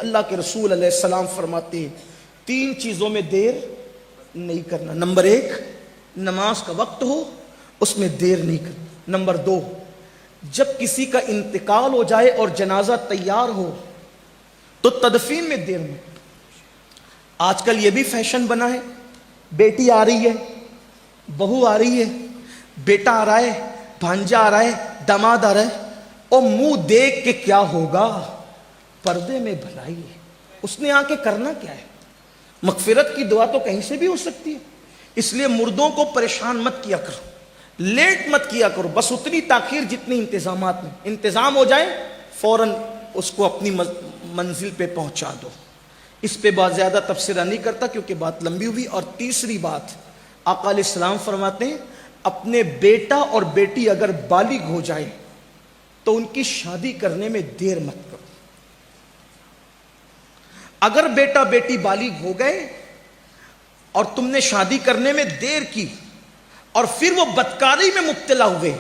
اللہ کے رسول علیہ السلام فرماتے ہیں 3 چیزوں میں دیر نہیں کرنا. نمبر 1 نماز کا وقت ہو اس میں دیر نہیں کرنا. نمبر 2 جب کسی کا انتقال ہو جائے اور جنازہ تیار ہو تو تدفین میں دیر نہیں. آج کل یہ بھی فیشن بنا ہے, بیٹی آ رہی ہے, بہو آ رہی ہے, بیٹا آ رہا ہے, بھانجا آ رہا ہے, داماد آ رہا ہے, اور منہ دیکھ کے کیا ہوگا, پردے میں بھلائی ہے. اس نے آ کے کرنا کیا ہے؟ مغفرت کی دعا تو کہیں سے بھی ہو سکتی ہے. اس لیے مردوں کو پریشان مت کیا کرو, لیٹ مت کیا کرو. بس اتنی تاخیر جتنی انتظامات میں انتظام ہو جائے فوراً اس کو اپنی منزل پہ پہنچا دو. اس پہ بہت زیادہ تبصرہ نہیں کرتا کیونکہ بات لمبی ہوئی. اور تیسری بات, آقا علیہ السلام فرماتے ہیں اپنے بیٹا اور بیٹی اگر بالغ ہو جائے تو ان کی شادی کرنے میں دیر مت کرو. اگر بیٹا بیٹی بالغ ہو گئے اور تم نے شادی کرنے میں دیر کی اور پھر وہ بدکاری میں مبتلا ہوئے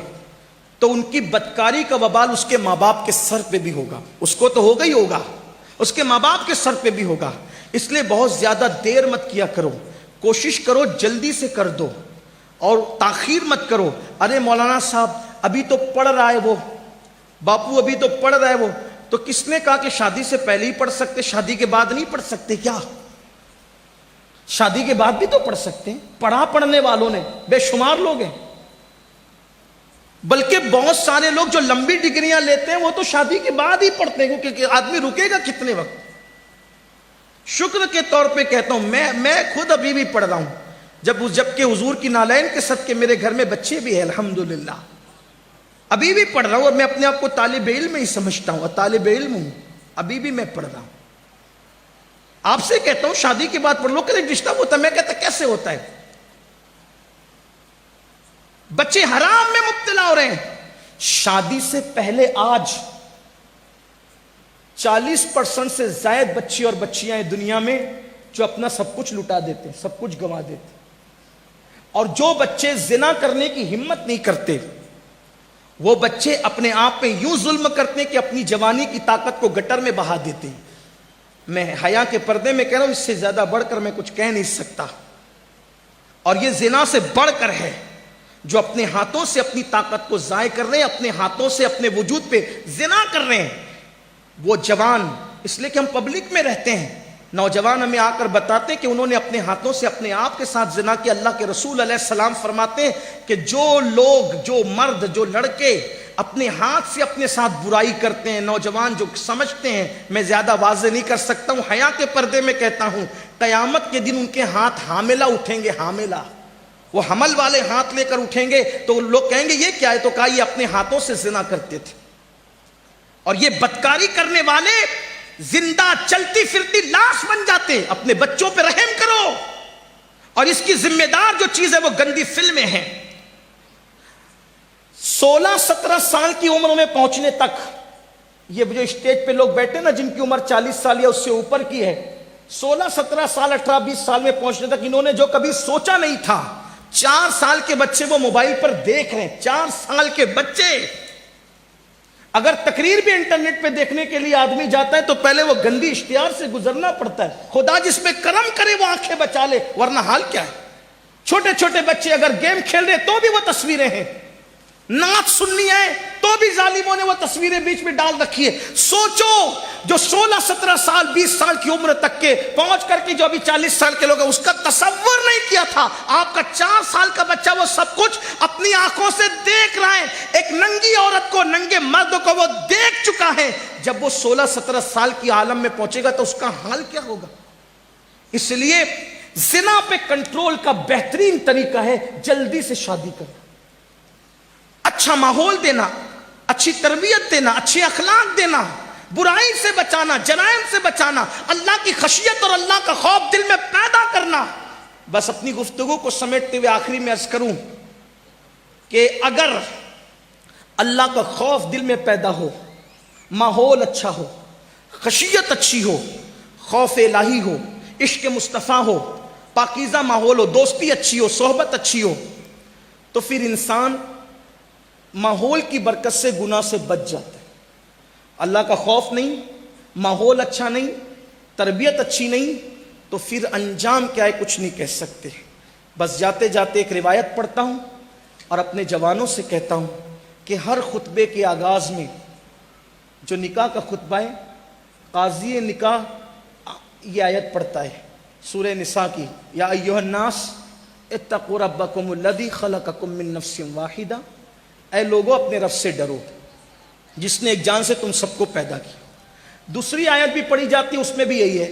تو ان کی بدکاری کا وبال اس کے ماں باپ کے سر پہ بھی ہوگا. اس کو تو ہوگا ہی ہوگا, اس کے ماں باپ کے سر پہ بھی ہوگا. اس لیے بہت زیادہ دیر مت کیا کرو, کوشش کرو جلدی سے کر دو اور تاخیر مت کرو. ارے مولانا صاحب ابھی تو پڑھ رہا ہے وہ, باپو ابھی تو پڑھ رہا ہے وہ, تو کس نے کہا کہ شادی سے پہلے ہی پڑھ سکتے, شادی کے بعد نہیں پڑھ سکتے کیا؟ شادی کے بعد بھی تو پڑھ سکتے ہیں. پڑھنے والوں نے بے شمار لوگ ہیں, بلکہ بہت سارے لوگ جو لمبی ڈگریاں لیتے ہیں وہ تو شادی کے بعد ہی پڑھتے ہیں, کیونکہ آدمی رکے گا کتنے وقت. شکر کے طور پہ کہتا ہوں میں خود ابھی بھی پڑھ رہا ہوں, جبکہ حضور کی نالین کے صدقے میرے گھر میں بچے بھی ہیں الحمدللہ, ابھی بھی پڑھ رہا ہوں. اور میں اپنے آپ کو طالب علم ہی سمجھتا ہوں, اور طالب علم ہوں, ابھی بھی میں پڑھ رہا ہوں. آپ سے کہتا ہوں شادی کے بعد پڑھ لو, کہ ڈسٹرب ہوتا ہے. میں کہتا کیسے ہوتا ہے؟ بچے حرام میں مبتلا ہو رہے ہیں. شادی سے پہلے آج 40% سے زائد بچے اور بچیاں ہیں دنیا میں جو اپنا سب کچھ لٹا دیتے ہیں, سب کچھ گنوا دیتے ہیں. اور جو بچے زنا کرنے کی ہمت نہیں کرتے وہ بچے اپنے آپ پہ یوں ظلم کرتے ہیں کہ اپنی جوانی کی طاقت کو گٹر میں بہا دیتے ہیں. میں حیا کے پردے میں کہہ رہا ہوں, اس سے زیادہ بڑھ کر میں کچھ کہہ نہیں سکتا. اور یہ زنا سے بڑھ کر ہے جو اپنے ہاتھوں سے اپنی طاقت کو ضائع کر رہے ہیں, اپنے ہاتھوں سے اپنے وجود پہ زنا کر رہے ہیں. وہ جوان, اس لیے کہ ہم پبلک میں رہتے ہیں, نوجوان ہمیں آ کر بتاتے ہیں کہ انہوں نے اپنے ہاتھوں سے اپنے آپ کے ساتھ زنا کیا. اللہ کے رسول علیہ السلام فرماتے ہیں کہ جو لوگ, جو مرد, جو لڑکے اپنے ہاتھ سے اپنے ساتھ برائی کرتے ہیں, نوجوان جو سمجھتے ہیں, میں زیادہ واضح نہیں کر سکتا ہوں, حیا کے پردے میں کہتا ہوں, قیامت کے دن ان کے ہاتھ حاملہ اٹھیں گے. حاملہ, وہ حمل والے ہاتھ لے کر اٹھیں گے تو لوگ کہیں گے یہ کیا ہے, تو کہا یہ اپنے ہاتھوں سے زنا کرتے تھے. اور یہ بدکاری کرنے والے زندہ چلتی پھرتی لاش بن جاتے. اپنے بچوں پہ رحم کرو. اور اس کی ذمہ دار جو چیز ہے وہ گندی فلمیں ہیں. 16-17 سال کی عمر میں پہنچنے تک, یہ جو اسٹیج پہ لوگ بیٹھے نا جن کی عمر 40 سال یا اس سے اوپر کی ہے, 16-17 سال 18-20 سال میں پہنچنے تک انہوں نے جو کبھی سوچا نہیں تھا, 4 سال کے بچے وہ موبائل پر دیکھ رہے ہیں. 4 سال کے بچے, اگر تقریر بھی انٹرنیٹ پہ دیکھنے کے لیے آدمی جاتا ہے تو پہلے وہ گندی اشتہار سے گزرنا پڑتا ہے. خدا جس میں کرم کرے وہ آنکھیں بچا لے, ورنہ حال کیا ہے. چھوٹے چھوٹے بچے اگر گیم کھیل رہے تو بھی وہ تصویریں ہیں, نعت سننی ہے تو بھی ظالموں نے وہ تصویریں بیچ میں ڈال رکھی ہے. سوچو جو 16-17 سال 20 سال کی عمر تک کے پہنچ کر کے جو ابھی 40 سال کے لوگ ہیں, اس کا تصور نہیں کیا تھا. آپ کا 4 سال کا بچہ وہ سب کچھ اپنی آنکھوں سے دیکھ رہا ہے. ایک ننگی عورت کو, ننگے مرد کو وہ دیکھ چکا ہے. جب وہ 16-17 سال کی عالم میں پہنچے گا تو اس کا حال کیا ہوگا. اس لیے زنا پہ کنٹرول کا بہترین طریقہ ہے جلدی سے شادی کرنا, اچھا ماحول دینا, اچھی تربیت دینا, اچھے اخلاق دینا, برائی سے بچانا, جرائم سے بچانا, اللہ کی خشیت اور اللہ کا خوف دل میں پیدا کرنا. بس اپنی گفتگو کو سمیٹتے ہوئے آخری میں عرض کروں کہ اگر اللہ کا خوف دل میں پیدا ہو, ماحول اچھا ہو, خشیت اچھی ہو, خوف الہی ہو, عشق مصطفیٰ ہو, پاکیزہ ماحول ہو, دوستی اچھی ہو, صحبت اچھی ہو, تو پھر انسان ماحول کی برکت سے گناہ سے بچ جاتا ہے. اللہ کا خوف نہیں, ماحول اچھا نہیں, تربیت اچھی نہیں تو پھر انجام کیا ہے کچھ نہیں کہہ سکتے. بس جاتے جاتے ایک روایت پڑھتا ہوں اور اپنے جوانوں سے کہتا ہوں کہ ہر خطبے کے آغاز میں جو نکاح کا خطبہ ہے قاضی نکاح یہ آیت پڑھتا ہے سورہ نساء کی, یا ایھا الناس اتقوا ربکم الذی خلقکم من نفس واحدہ, اے لوگوں اپنے رب سے ڈرو جس نے ایک جان سے تم سب کو پیدا کیا. دوسری آیت بھی پڑھی جاتی ہے, اس میں بھی یہی ہے,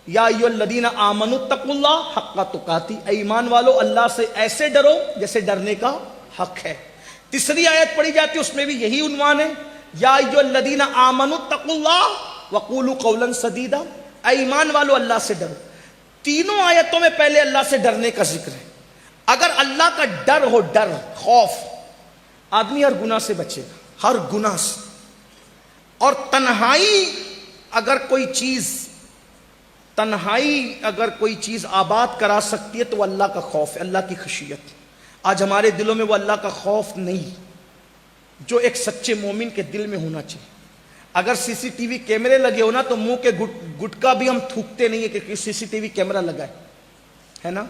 یا ایھا الذین آمنوا اتقوا اللہ حق تقاتہ, اے ایمان والو اللہ سے ایسے ڈرو جیسے ڈرنے کا حق ہے. تیسری آیت پڑھی جاتی ہے, اس میں بھی یہی عنوان ہے, یا ایھا الذین آمنوا اتقوا اللہ وقولوا قولا سدیدا, اے ایمان والو اللہ سے ڈرو. تینوں آیتوں میں پہلے اللہ سے ڈرنے کا ذکر ہے. اگر اللہ کا ڈر ہو, ڈر خوف, آدمی ہر گناہ سے بچے گا, ہر گناہ سے. اور تنہائی اگر کوئی چیز آباد کرا سکتی ہے تو وہ اللہ کا خوف ہے, اللہ کی خشیت. آج ہمارے دلوں میں وہ اللہ کا خوف نہیں جو ایک سچے مومن کے دل میں ہونا چاہیے. اگر سی سی ٹی وی کیمرے لگے ہونا تو منہ کے گٹکا بھی ہم تھوکتے نہیں ہے کہ سی سی ٹی وی کیمرہ لگا ہے نا.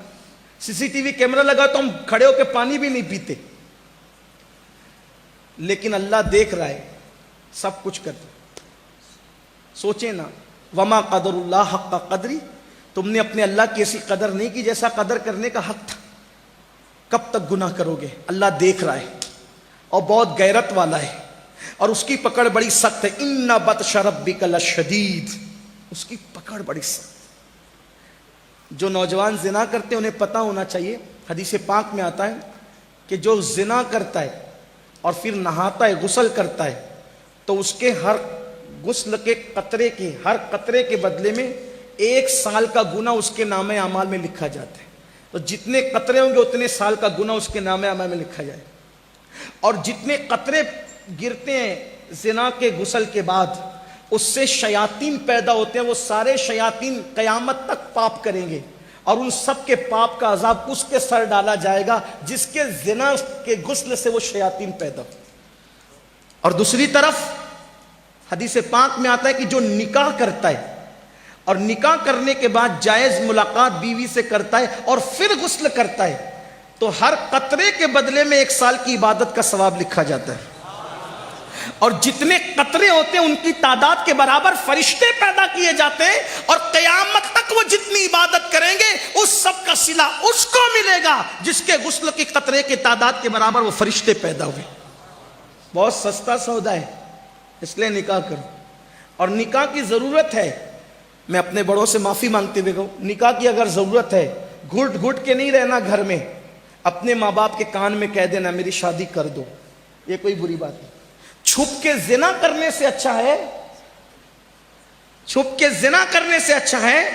سی سی ٹی وی کیمرہ لگا تو ہم کھڑے ہو کے پانی بھی نہیں پیتے, لیکن اللہ دیکھ رہا ہے, سب کچھ کر. سوچیں نا, وما قدر اللہ حق قدری, تم نے اپنے اللہ کی ایسی قدر نہیں کی جیسا قدر کرنے کا حق تھا. کب تک گناہ کرو گے؟ اللہ دیکھ رہا ہے اور بہت غیرت والا ہے اور اس کی پکڑ بڑی سخت ہے. ان بطش ربک لشدید, اس کی پکڑ بڑی سخت. جو نوجوان زنا کرتے انہیں پتہ ہونا چاہیے, حدیث پاک میں آتا ہے کہ جو زنا کرتا ہے اور پھر نہاتا ہے, غسل کرتا ہے, تو اس کے ہر غسل کے ہر قطرے کے بدلے میں 1 سال کا گناہ اس کے نامہ اعمال میں لکھا جاتا ہے. تو جتنے قطرے ہوں گے اتنے سال کا گناہ اس کے نامہ اعمال میں لکھا جائے. اور جتنے قطرے گرتے ہیں زنا کے غسل کے بعد, اس سے شیاطین پیدا ہوتے ہیں, وہ سارے شیاطین قیامت تک پاپ کریں گے اور ان سب کے پاپ کا عذاب اس کے سر ڈالا جائے گا جس کے زنا کے غسل سے وہ شیاطین پیدا ہو. اور دوسری طرف حدیث پاک میں آتا ہے کہ جو نکاح کرتا ہے اور نکاح کرنے کے بعد جائز ملاقات بیوی سے کرتا ہے اور پھر غسل کرتا ہے, تو ہر قطرے کے بدلے میں 1 سال کی عبادت کا ثواب لکھا جاتا ہے. اور جتنے قطرے ہوتے ہیں ان کی تعداد کے برابر فرشتے پیدا کیے جاتے ہیں, اور قیامت تک وہ جتنی عبادت کریں گے اس سب کا صلہ اس کو ملے گا جس کے غسل کے قطرے کی تعداد کے برابر وہ فرشتے پیدا ہوئے. بہت سستا سودا ہے, اس لیے نکاح کرو. اور نکاح کی ضرورت ہے, میں اپنے بڑوں سے معافی مانگتے ہوئے کہوں, نکاح کی اگر ضرورت ہے, گھٹ گھٹ کے نہیں رہنا گھر میں, اپنے ماں باپ کے کان میں کہہ دینا میری شادی کر دو, یہ کوئی بری بات نہیں. چھپ کے زنا کرنے سے اچھا ہے, چھپ کے زنا کرنے سے اچھا ہے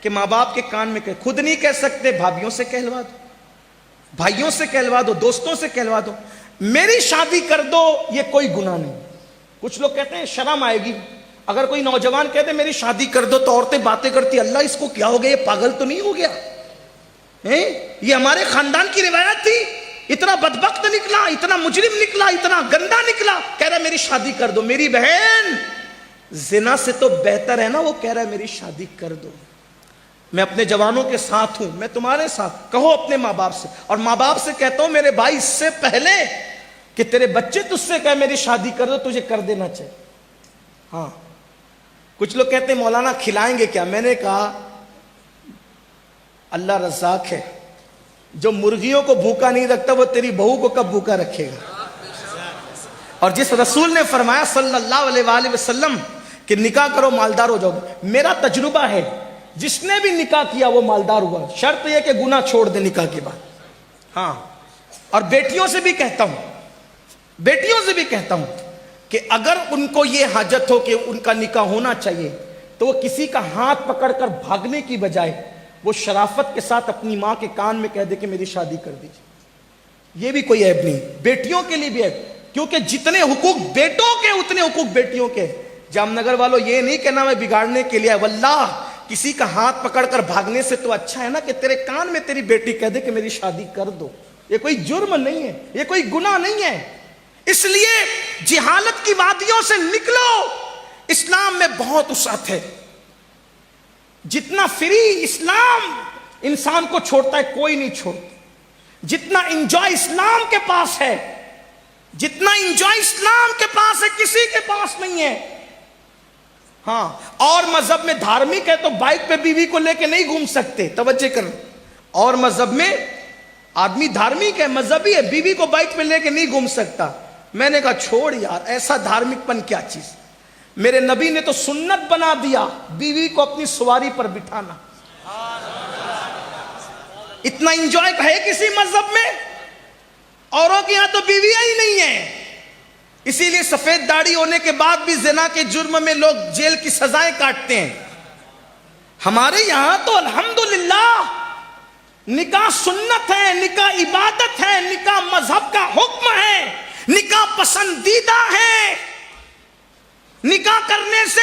کہ ماں باپ کے کان میں خود نہیں کہہ سکتے, بھابھیوں سے کہلوا دو, بھائیوں سے کہلوا دو, دوستوں سے کہلوا دو میری شادی کر دو, یہ کوئی گناہ نہیں. کچھ لوگ کہتے ہیں شرم آئے گی, اگر کوئی نوجوان کہتے میری شادی کر دو تو عورتیں باتیں کرتی, اللہ اس کو کیا ہو گیا, یہ پاگل تو نہیں ہو گیا, یہ ہمارے خاندان کی روایت تھی, اتنا بدبخت نکلا, اتنا مجرم نکلا, اتنا گندا نکلا, کہہ رہا ہے میری شادی کر دو. میری بہن, زنا سے تو بہتر ہے نا وہ کہہ رہا ہے میری شادی کر دو. میں اپنے جوانوں کے ساتھ ہوں, میں تمہارے ساتھ. کہو اپنے ماں باپ سے, اور ماں باپ سے کہتا ہوں میرے بھائی, اس سے پہلے کہ تیرے بچے تجھ سے کہے میری شادی کر دو, تجھے کر دینا چاہیے. ہاں, کچھ لوگ کہتے ہیں مولانا کھلائیں گے کیا؟ میں نے کہا اللہ رزاق ہے, جو مرغیوں کو بھوکا نہیں رکھتا وہ تیری بہو کو کب بھوکا رکھے گا. اور جس رسول نے فرمایا صلی اللہ علیہ وآلہ وسلم کہ نکاح کرو مالدار ہو جاؤ گے, میرا تجربہ ہے جس نے بھی نکاح کیا وہ مالدار ہوا, شرط یہ کہ گناہ چھوڑ دے نکاح کے بعد. ہاں, اور بیٹیوں سے بھی کہتا ہوں کہ اگر ان کو یہ حاجت ہو کہ ان کا نکاح ہونا چاہیے تو وہ کسی کا ہاتھ پکڑ کر بھاگنے کی بجائے وہ شرافت کے ساتھ اپنی ماں کے کان میں کہہ دے کہ میری شادی کر دیجیے. یہ بھی کوئی عیب نہیں, بیٹیوں کے لیے بھی عیب, کیونکہ جتنے حقوق بیٹوں کے اتنے حقوق بیٹیوں کے. جام نگر والوں یہ نہیں کہنا میں بگاڑنے کے لیے, واللہ کسی کا ہاتھ پکڑ کر بھاگنے سے تو اچھا ہے نا کہ تیرے کان میں تیری بیٹی کہہ دے کہ میری شادی کر دو. یہ کوئی جرم نہیں ہے, یہ کوئی گناہ نہیں ہے. اس لیے جہالت کی وادیوں سے نکلو, اسلام میں بہت وسعت ہے. جتنا فری اسلام انسان کو چھوڑتا ہے کوئی نہیں چھوڑتا. جتنا انجوائے اسلام کے پاس ہے، جتنا انجوائے اسلام کے پاس ہے کسی کے پاس نہیں ہے. ہاں، اور مذہب میں دھارمک ہے تو بائک پہ بیوی کو لے کے نہیں گھوم سکتے. توجہ کر، اور مذہب میں آدمی دھارمک ہے، مذہبی ہے، بیوی کو بائک پہ لے کے نہیں گھوم سکتا. میں نے کہا چھوڑ یار، ایسا دھارمک پن کیا چیز. میرے نبی نے تو سنت بنا دیا بیوی کو اپنی سواری پر بٹھانا. اتنا انجوائے ہے کسی مذہب میں؟ اوروں کے یہاں تو بیویاں ہی نہیں ہیں. اسی لیے سفید داڑھی ہونے کے بعد بھی زنا کے جرم میں لوگ جیل کی سزائیں کاٹتے ہیں. ہمارے یہاں تو الحمدللہ نکاح سنت ہے، نکاح عبادت ہے، نکاح مذہب کا حکم ہے، نکاح پسندیدہ ہے. نکاح کرنے سے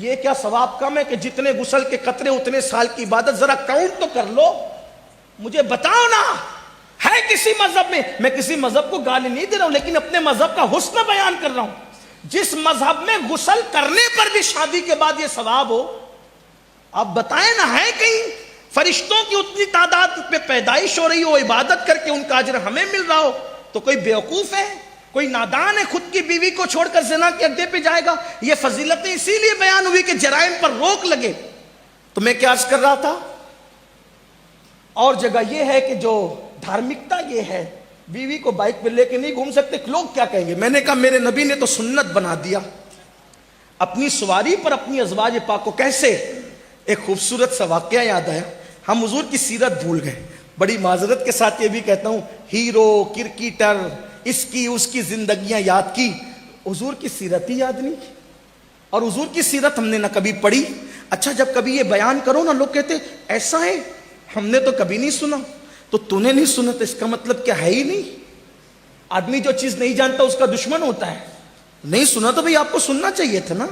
یہ کیا ثواب کم ہے کہ جتنے غسل کے قطرے اتنے سال کی عبادت؟ ذرا کاؤنٹ تو کر لو، مجھے بتاؤ نا. ہے کسی مذہب میں کسی مذہب کو گالی نہیں دے رہا ہوں، لیکن اپنے مذہب کا حسن بیان کر رہا ہوں. جس مذہب میں غسل کرنے پر بھی شادی کے بعد یہ ثواب ہو، آپ بتائیں نا. ہے کہیں فرشتوں کی اتنی تعداد پہ پیدائش ہو رہی ہو، عبادت کر کے ان کا اجر ہمیں مل رہا ہو، تو کوئی بیوقوف ہے، کوئی نادان ہے خود کی بیوی کو چھوڑ کر زنا کے اڈے پہ جائے گا؟ یہ فضیلتیں اسی لیے بیان ہوئی کہ جرائم پر روک لگے. تو میں کیا عرض کر رہا تھا، اور جگہ یہ ہے کہ جو دھارمکتا یہ ہے، بیوی کو بائک پہ لے کے نہیں گھوم سکتے. لوگ کیا کہیں گے؟ میں نے کہا میرے نبی نے تو سنت بنا دیا اپنی سواری پر اپنی ازواج پاک کو. کیسے؟ ایک خوبصورت سا واقعہ یاد آیا. ہم حضور کی سیرت بھول گئے. بڑی معذرت کے ساتھ یہ بھی کہتا ہوں، ہیرو کرکٹر اس کی زندگیاں یاد کی، حضور کی سیرت ہی یاد نہیں. اور حضور کی سیرت ہم نے نہ کبھی پڑھی. اچھا جب کبھی یہ بیان کرو نا، لوگ کہتے ایسا ہے، ہم نے تو کبھی نہیں سنا. تو نے نہیں سنا تو اس کا مطلب کیا ہے ہی نہیں. آدمی جو چیز نہیں جانتا اس کا دشمن ہوتا ہے. نہیں سنا تو بھئی آپ کو سننا چاہیے تھا نا،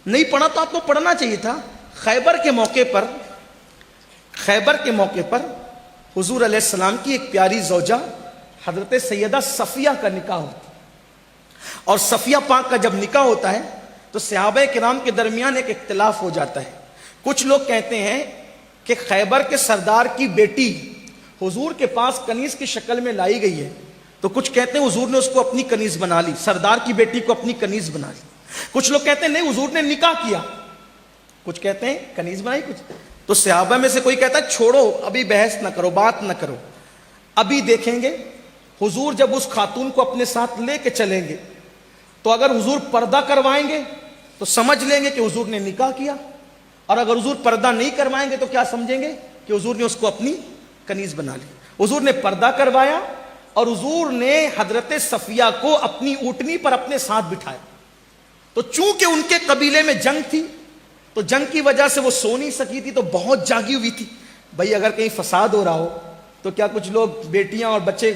نہیں پڑھا تو آپ کو پڑھنا چاہیے تھا. خیبر کے موقع پر حضور علیہ السلام کی ایک پیاری زوجہ حضرت سیدہ صفیہ کا نکاح ہوتا ہے. اور صفیہ پاک کا جب نکاح ہوتا ہے تو صحابہ کرام کے درمیان ایک اختلاف ہو جاتا ہے. کچھ لوگ کہتے ہیں کہ خیبر کے سردار کی بیٹی حضور کے پاس کنیز کی شکل میں لائی گئی ہے، تو کچھ کہتے ہیں حضور نے اس کو اپنی کنیز بنا لی، سردار کی بیٹی کو اپنی کنیز بنا لی. کچھ لوگ کہتے ہیں نہیں حضور نے نکاح کیا، کچھ کہتے ہیں کنیز بنائی. تو صحابہ میں سے کوئی کہتا ہے چھوڑو ابھی بحث نہ کرو، بات نہ کرو، ابھی دیکھیں گے. حضور جب اس خاتون کو اپنے ساتھ لے کے چلیں گے تو اگر حضور پردہ کروائیں گے تو سمجھ لیں گے کہ حضور نے نکاح کیا، اور اگر حضور پردہ نہیں کروائیں گے تو کیا سمجھیں گے کہ حضور نے اس کو اپنی کنیز بنا لی. حضور نے پردہ کروایا اور حضور نے حضرت صفیہ کو اپنی اونٹنی پر اپنے ساتھ بٹھایا. تو چونکہ ان کے قبیلے میں جنگ تھی تو جنگ کی وجہ سے وہ سو نہیں سکی تھی، تو بہت جاگی ہوئی تھی. بھائی اگر کہیں فساد ہو رہا ہو تو کیا کچھ لوگ بیٹیاں اور بچے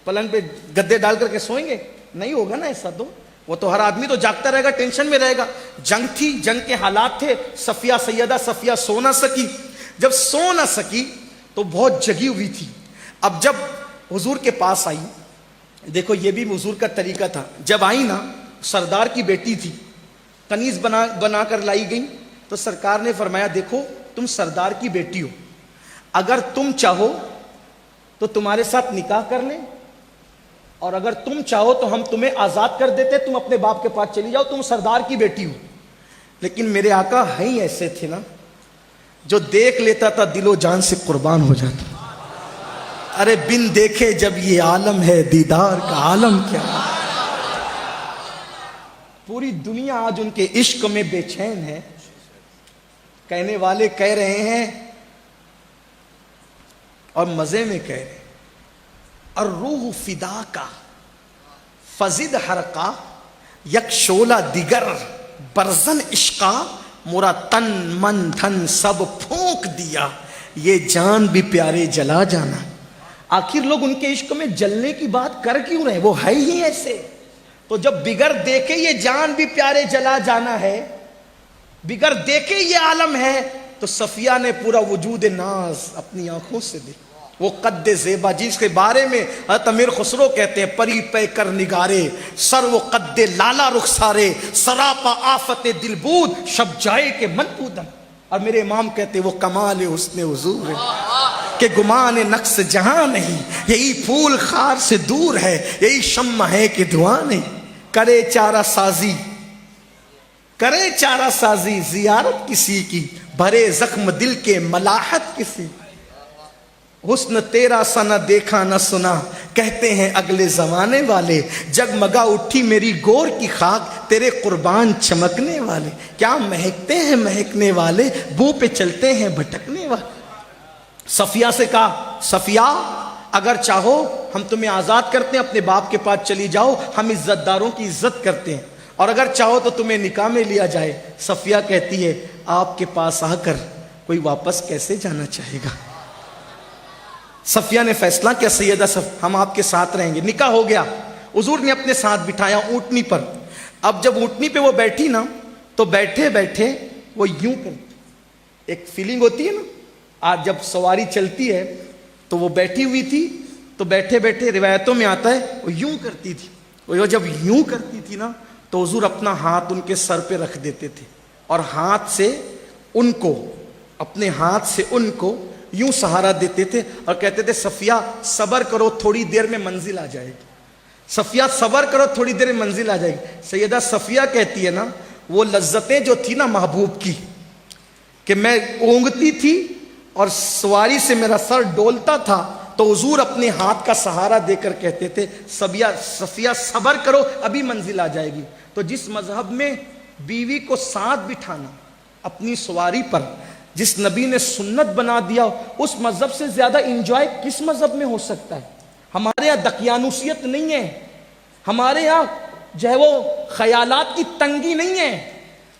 پلنگ پہ گدے ڈال کر کے سوئیں گے؟ نہیں ہوگا نا ایسا. تو وہ تو ہر آدمی تو جاگتا رہے گا، ٹینشن میں رہے گا. جنگ تھی، جنگ کے حالات تھے. سیدہ صفیہ سو نہ سکی. جب سو نہ سکی تو بہت جگی ہوئی تھی. اب جب حضور کے پاس آئی، دیکھو یہ بھی حضور کا طریقہ تھا، جب آئی نا سردار کی بیٹی تھی، کنیز بنا کر لائی گئی، تو سرکار نے فرمایا دیکھو تم سردار کی بیٹی ہو، اگر تم چاہو تو تمہارے ساتھ نکاح کر لیں، اور اگر تم چاہو تو ہم تمہیں آزاد کر دیتے، تم اپنے باپ کے پاس چلی جاؤ، تم سردار کی بیٹی ہو. لیکن میرے آقا ہی ایسے تھے نا، جو دیکھ لیتا تھا دل و جان سے قربان ہو جاتا. ارے بن دیکھے جب یہ عالم ہے، دیدار کا عالم کیا. پوری دنیا آج ان کے عشق میں بے چین ہے. کہنے والے کہہ رہے ہیں اور مزے میں کہہ رہے ہیں، اور روح فدا کا فزد حرقا یک شولہ دیگر برزن عشقا، مورا تن من دھن سب پھونک دیا، یہ جان بھی پیارے جلا جانا. آخر لوگ ان کے عشق میں جلنے کی بات کر کیوں رہے؟ وہ ہے ہی ایسے. تو جب بغیر دیکھے یہ جان بھی پیارے جلا جانا ہے، بغیر دیکھے یہ عالم ہے، تو صفیہ نے پورا وجود ناز اپنی آنکھوں سے دیکھا. وہ قد زیبا جس کے بارے میں حضرت امیر خسرو کہتے ہیں، پری پے کر نگارے سر و قد لالا رخسارے، سراپا آفت دلبود شب جائے کے من پودن. اور میرے امام کہتے وہ کمال حسن حضور ہے کہ گمان نقص جہاں نہیں، یہی پھول خار سے دور ہے، یہی شمع ہے کہ دعا نہیں۔ کرے چارہ سازی، کرے چارہ سازی زیارت کسی کی، بھرے زخم دل کے ملاحت کسی۔ حسن تیرا سا نہ دیکھا نہ سنا، کہتے ہیں اگلے زمانے والے، جگمگا اٹھی میری گور کی خاک، تیرے قربان چمکنے والے۔ کیا مہکتے ہیں مہکنے والے، بو پہ چلتے ہیں بھٹکنے والے۔ صفیہ سے کہا صفیہ اگر چاہو ہم تمہیں آزاد کرتے ہیں، اپنے باپ کے پاس چلی جاؤ، ہم عزت داروں کی عزت کرتے ہیں، اور اگر چاہو تو تمہیں نکاح میں لیا جائے۔ صفیہ کہتی ہے آپ کے پاس آ کر کوئی واپس کیسے جانا چاہے گا؟ صفیہ نے فیصلہ کیا سیدہ ہم آپ کے ساتھ رہیں گے۔ نکاح ہو گیا، حضور نے اپنے ساتھ بٹھایا اونٹنی پر۔ اب جب اونٹنی پہ وہ بیٹھی نا تو بیٹھے بیٹھے وہ یوں کرتی، ایک فیلنگ ہوتی ہے نا، آج جب سواری چلتی ہے تو وہ بیٹھی ہوئی تھی تو بیٹھے بیٹھے روایتوں میں آتا ہے وہ یوں کرتی تھی۔ وہ جب یوں کرتی تھی نا تو حضور اپنا ہاتھ ان کے سر پہ رکھ دیتے تھے اور ہاتھ سے ان کو، اپنے ہاتھ سے ان کو یوں سہارا دیتے تھے اور کہتے تھے صفیہ صبر کرو تھوڑی دیر میں منزل آ جائے گی، صفیہ صبر کرو تھوڑی دیر میں منزل آ جائے گی۔ سیدہ صفیہ کہتی ہے نا وہ لذتیں جو تھی نا محبوب کی، کہ میں اونگتی تھی اور سواری سے میرا سر ڈولتا تھا تو حضور اپنے ہاتھ کا سہارا دے کر کہتے تھے صفیہ صبر کرو ابھی منزل آ جائے گی۔ تو جس مذہب میں بیوی کو ساتھ بٹھانا اپنی سواری پر جس نبی نے سنت بنا دیا، اس مذہب سے زیادہ انجوائے کس مذہب میں ہو سکتا ہے؟ ہمارے یہاں دقیانوسیت نہیں ہے، ہمارے یہاں جو ہے وہ خیالات کی تنگی نہیں ہے،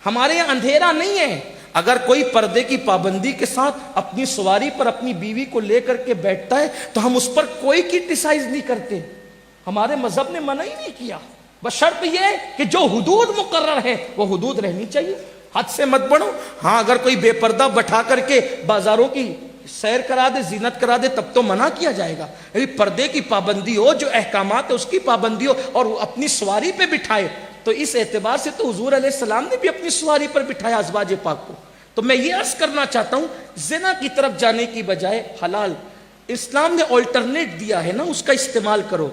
ہمارے یہاں اندھیرا نہیں ہے۔ اگر کوئی پردے کی پابندی کے ساتھ اپنی سواری پر اپنی بیوی کو لے کر کے بیٹھتا ہے تو ہم اس پر کوئی کرٹیسائز نہیں کرتے، ہمارے مذہب نے منع ہی نہیں کیا، بشرط یہ کہ جو حدود مقرر ہے وہ حدود رہنی چاہیے، حد سے مت بڑھو۔ ہاں اگر کوئی بے پردہ بٹھا کر کے بازاروں کی سیر کرا دے، زینت کرا دے، تب تو منع کیا جائے گا، پردے کی پابندی ہو، جو احکامات ہے اس کی پابندی ہو، اور وہ اپنی سواری پہ بٹھائے۔ تو اس اعتبار سے تو حضور علیہ السلام نے بھی اپنی سواری پر بٹھایا ازواج پاک کو۔ تو میں یہ عرض کرنا چاہتا ہوں زنا کی طرف جانے کی بجائے حلال، اسلام نے آلٹرنیٹ دیا ہے نا، اس کا استعمال کرو۔